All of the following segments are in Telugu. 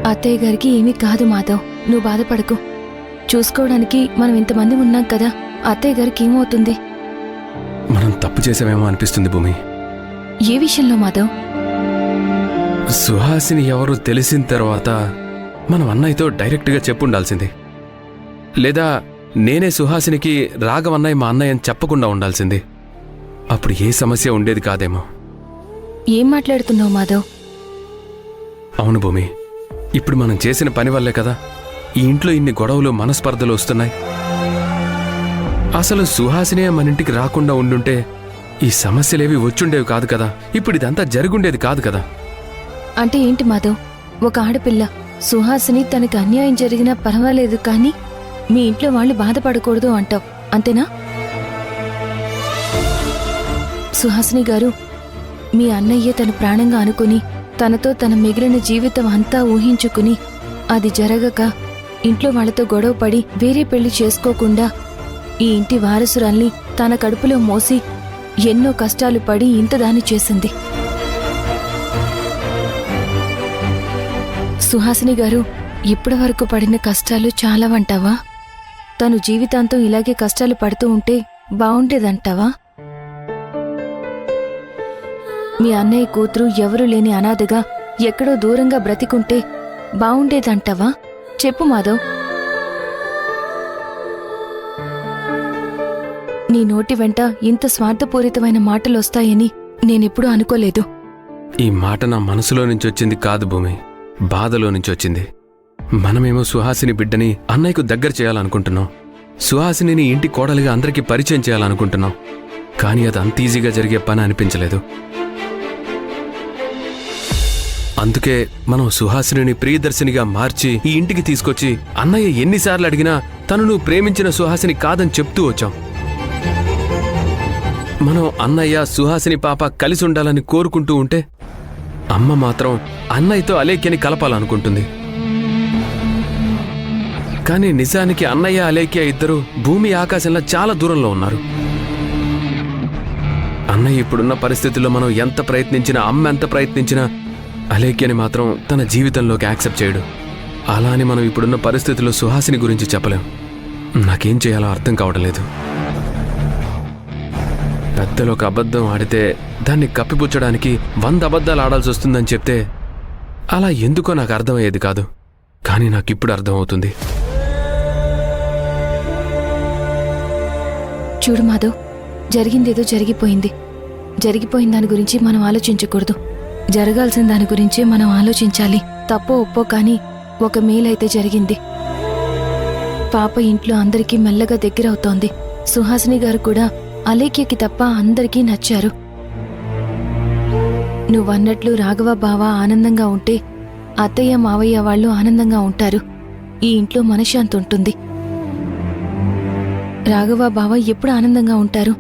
అత్తయ్య గారికి ఏమీ కాదు మాధవ్, నువ్వు బాధపడకు. చూసుకోవడానికి మనం ఇంతమంది ఉన్నాం కదా, అత్తయ్య గారికి ఏమవుతుంది? మనం తప్పు చేసామేమో అనిపిస్తుంది భూమి. ఏ విషయంలో మాధవ్? సుహాసిని ఎవరో తెలిసిన తర్వాత మనం అన్నయ్యతో డైరెక్ట్గా చెప్పుండాల్సింది. లేదా నేనే సుహాసినికి రాఘవన్నయ్య మా అన్నయ్య అని చెప్పకుండా ఉండాల్సింది. అప్పుడు ఏ సమస్య ఉండేది కాదేమో. ఏం మాట్లాడుతున్నావు మాధవ్? అవును భూమి, ఇప్పుడు మనం చేసిన పని వల్లే కదా ఈ ఇంట్లో ఇన్ని గొడవలు మనస్పర్ధలు వస్తున్నాయి. అసలు సుహాసినే మన ఇంటికి రాకుండా ఉండుంటే ఈ సమస్యలేవి వచ్చుండేవి కాదు కదా. ఇప్పుడు ఇదంతా జరుగుండేది కాదు కదా. అంటే ఏంటి మాధవ్? ఒక ఆడపిల్ల సుహాసిని తనకి అన్యాయం జరిగినా పర్వాలేదు కానీ మీ ఇంట్లో వాళ్ళు బాధపడకూడదు అంటావు, అంతేనా? సుహాసిని గారు, మీ అన్నయ్య తన ప్రాణంగా అనుకుని తనతో తన మిగిలిన జీవితం అంతా ఊహించుకుని అది జరగక ఇంట్లో వాళ్లతో గొడవపడి వేరే పెళ్లి చేసుకోకుండా ఈ ఇంటి వారసురాల్ని తన కడుపులో మోసి ఎన్నో కష్టాలు పడి ఇంతదాని చేసింది. సుహాసిని గారు, ఇప్పటివరకు పడిన కష్టాలు చాలావంటావా? తను జీవితాంతం ఇలాగే కష్టాలు పడుతూ ఉంటే బావుండేదంటావా? మీ అన్నయ్య కూతురు ఎవరూ లేని అనాథగా ఎక్కడో దూరంగా బ్రతికుంటే బావుండేదంటావా? చెప్పు మాధవ్. నీ నోటి వెంట ఇంత స్వార్థపూరితమైన మాటలొస్తాయని నేనెప్పుడూ అనుకోలేదు. ఈ మాట నా మనసులో నుంచి వచ్చింది కాదు భూమి, బాధలో నుంచి వచ్చింది. మనమేమో సుహాసిని బిడ్డని అన్నయ్యకు దగ్గర చేయాలనుకుంటున్నాం. సుహాసిని ఇంటి కోడలిగా అందరికీ పరిచయం చేయాలనుకుంటున్నాం. కానీ అది అంత ఈజీగా జరిగే పని అనిపించలేదు. అందుకే మనం సుహాసిని ప్రియదర్శినిగా మార్చి ఈ ఇంటికి తీసుకొచ్చి అన్నయ్య ఎన్నిసార్లు అడిగినా తను నువ్వు ప్రేమించిన సుహాసిని కాదని చెప్తూ వచ్చాం. మనం అన్నయ్య సుహాసిని పాప కలిసి ఉండాలని కోరుకుంటూ ఉంటే అమ్మ మాత్రం అన్నయ్యతో అలేఖ్యని కలపాలనుకుంటుంది. కానీ నిజానికి అన్నయ్య అలేఖ్య ఇద్దరు భూమి ఆకాశంలో చాలా దూరంలో ఉన్నారు. అన్నయ్య ఇప్పుడున్న పరిస్థితుల్లో మనం ఎంత ప్రయత్నించినా, అమ్మ ఎంత ప్రయత్నించినా అలేఖ్యని మాత్రం తన జీవితంలోకి యాక్సెప్ట్ చేయడు. అలా అని మనం ఇప్పుడున్న పరిస్థితుల్లో సుహాసిని గురించి చెప్పలేం. నాకేం చేయాలో అర్థం కావడం లేదు. పెద్దలు ఒక అబద్ధం ఆడితే దాన్ని కప్పిపుచ్చడానికి 100 అబద్ధాలు ఆడాల్సి వస్తుందని చెప్తే అలా ఎందుకో నాకు అర్థమయ్యేది కాదు. కానీ నాకిప్పుడు అర్థమవుతుంది. చూడు మాధవ్, జరిగిందేదో జరిగిపోయింది. జరిగిపోయిన దాని గురించి మనం ఆలోచించకూడదు. జరగాల్సిన దాని గురించే మనం ఆలోచించాలి. తప్పో ఒప్పో కానీ ఒక మేలైతే జరిగింది. పాప ఇంట్లో అందరికీ మెల్లగా దగ్గరవుతోంది. సుహాసిని గారు కూడా అలేఖ్యకి తప్ప అందరికీ నచ్చారు. నువ్వన్నట్లు రాఘవ బావ ఆనందంగా ఉంటే అత్తయ్య మావయ్య వాళ్ళు ఆనందంగా ఉంటారు. ఈ ఇంట్లో మనశ్శాంతి ఉంటుంది. రాఘవ బావ ఎప్పుడు ఆనందంగా ఉంటారు?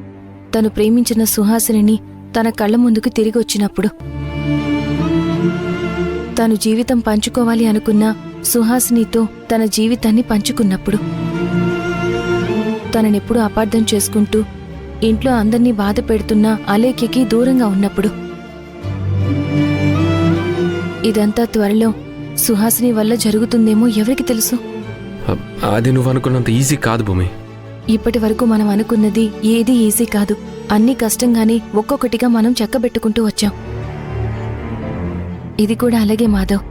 తను ప్రేమించిన సుహాసిని తన కళ్ళ ముందుకు తిరిగి వచ్చినప్పుడు. తను జీవితం పంచుకోవాలి అనుకున్న సుహాసినితో తన జీవితాన్ని పంచుకున్నప్పుడు. తననెప్పుడు అపార్థం చేసుకుంటూ ఇంట్లో అందర్నీ బాధ పెడుతున్న అలేఖ్యకి దూరంగా ఉన్నప్పుడు. ఇదంతా త్వరలో సుహాసిని వల్ల జరుగుతుందేమో ఎవరికి తెలుసు? అది నువ్వు అనుకున్నంత ఈజీ కాదు భూమి. ఇప్పటి వరకు మనం అనుకున్నది ఏదీ ఈజీ కాదు. అన్నీ కష్టంగానే ఒక్కొక్కటిగా మనం చక్కబెట్టుకుంటూ వచ్చాం. ఇది కూడా అలాగే మాధవ్.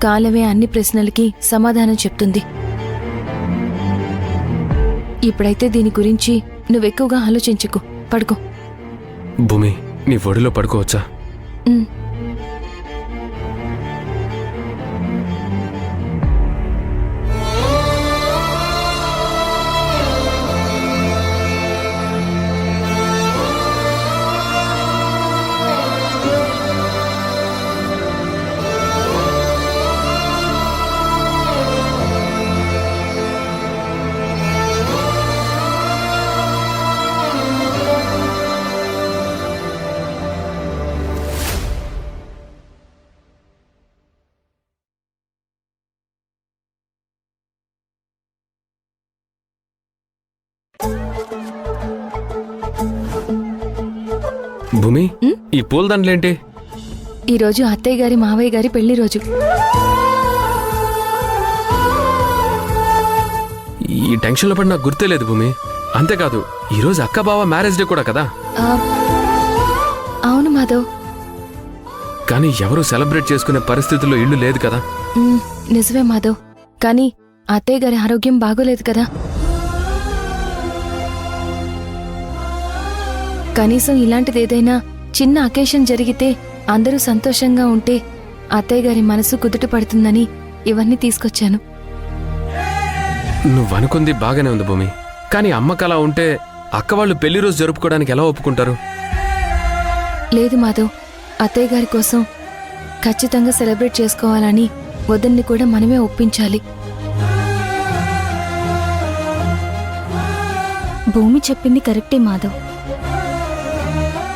కాలమే అన్ని ప్రశ్నలకి సమాధానం చెప్తుంది. ఇప్పుడైతే దీని గురించి నువ్వెక్కువగా ఆలోచించకు. పడుకో. భూమి, నీ ఒడిలో పడుకోవచ్చా? భూమి, ఈ పూలదండలేంటి? ఈరోజు అత్తయ్య గారి మావయ్య గారి పెళ్లి రోజు. ఈ టెన్షన్లో పడి నాకు గుర్తే లేదు భూమి. అంతేకాదు ఈరోజు అక్క బావ మ్యారేజ్ డే కూడా కదా. ఆ, అవును మాధవ్. కానీ ఎవరు సెలబ్రేట్ చేసుకునే పరిస్థితుల్లో ఇల్లు లేదు కదా. నిజమే మాధవ్. కానీ అత్తయ్య గారి ఆరోగ్యం బాగోలేదు కదా. కనీసం ఇలాంటిదేదైనా చిన్న అకేషన్ జరిగితే అందరూ సంతోషంగా ఉంటే అత్తయ్య గారి మనసు కుదుట పడుతుందని ఇవన్నీ తీసుకొచ్చాను. నువ్వనుకుంది బాగానే ఉంది భూమి. కానీ అమ్మకు అలా ఉంటే అక్క వాళ్ళు పెళ్లి రోజు జరుపుకోవడానికి ఎలా ఒప్పుకుంటారు? లేదు మాధవ్, అత్తయ్య గారి కోసం ఖచ్చితంగా సెలబ్రేట్ చేసుకోవాలని వదన్ని కూడా మనమే ఒప్పించాలి. భూమి చెప్పింది కరెక్టే మాధవ్.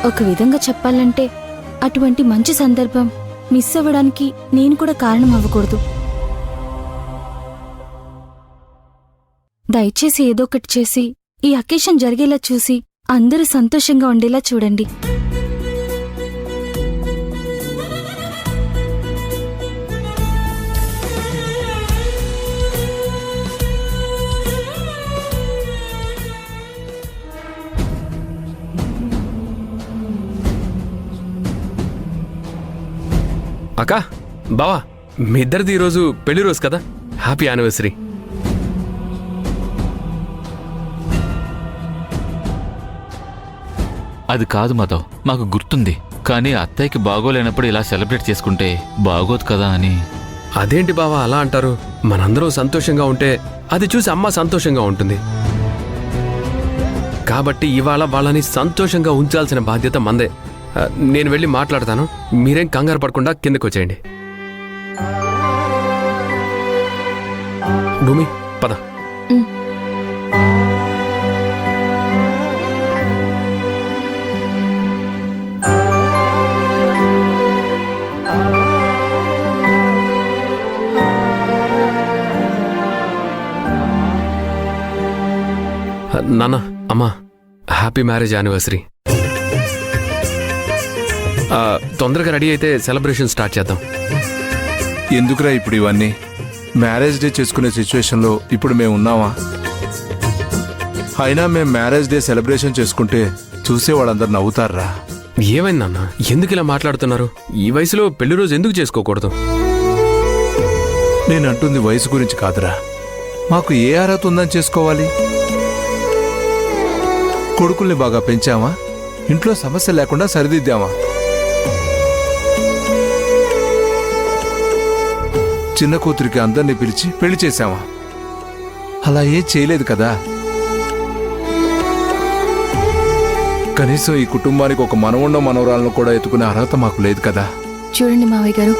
ఒక విధంగా చెప్పాలంటే అటువంటి మంచి సందర్భం మిస్ అవ్వడానికి నేను కూడా కారణం అవ్వకూడదు. దయచేసి ఏదో ఒకటి చేసి ఈ అకేషన్ జరిగేలా చూసి అందరూ సంతోషంగా ఉండేలా చూడండి. అక్క బావా, మీ ఇద్దరిది ఈరోజు పెళ్లి రోజు కదా. Happy anniversary. అది కాదు మాధవ్, మాకు గుర్తుంది. కానీ అత్తయ్యకి బాగోలేనప్పుడు ఇలా సెలబ్రేట్ చేసుకుంటే బాగోదు కదా అని. అదేంటి బావా అలా అంటారు? మనందరం సంతోషంగా ఉంటే అది చూసి అమ్మ సంతోషంగా ఉంటుంది. కాబట్టి ఇవాళ వాళ్ళని సంతోషంగా ఉంచాల్సిన బాధ్యత మందే. నేను వెళ్ళి మాట్లాడతాను. మీరేం కంగారు పడకుండా కిందకు వచ్చేయండి. భూమి పద. నాన్న, అమ్మా, హ్యాపీ మ్యారేజ్ యానివర్సరీ. తొందరగా రెడీ అయితే సెలబ్రేషన్ స్టార్ట్ చేద్దాం. ఎందుకురా ఇప్పుడు ఇవన్నీ? మ్యారేజ్ డే చేసుకునే సిచ్యువేషన్లో ఇప్పుడు మేము ఉన్నామా? అయినా మేము మ్యారేజ్ డే సెలబ్రేషన్ చేసుకుంటే చూసే వాళ్ళందరూ నవ్వుతారా? ఏమైందన్న, ఎందుకు ఇలా మాట్లాడుతున్నారు? ఈ వయసులో పెళ్లి రోజు ఎందుకు చేసుకోకూడదు? నేను అంటుంది వయసు గురించి కాదురా. మాకు ఏ అర్హత ఉందని చేసుకోవాలి? కొడుకుల్ని బాగా పెంచామా? ఇంట్లో సమస్య లేకుండా సరిదిద్దామా? చిన్న కూతురికి అందరినీ పిలిచి పెళ్లి చేశామా? అలా ఏం చేయలేదు కదా. కనీసం ఈ కుటుంబానికి ఒక మనవణ్ణో మనవరాలను కూడా ఎత్తుకునే అర్హత మాకు లేదు కదా. చూడండి మావయ్య గారు,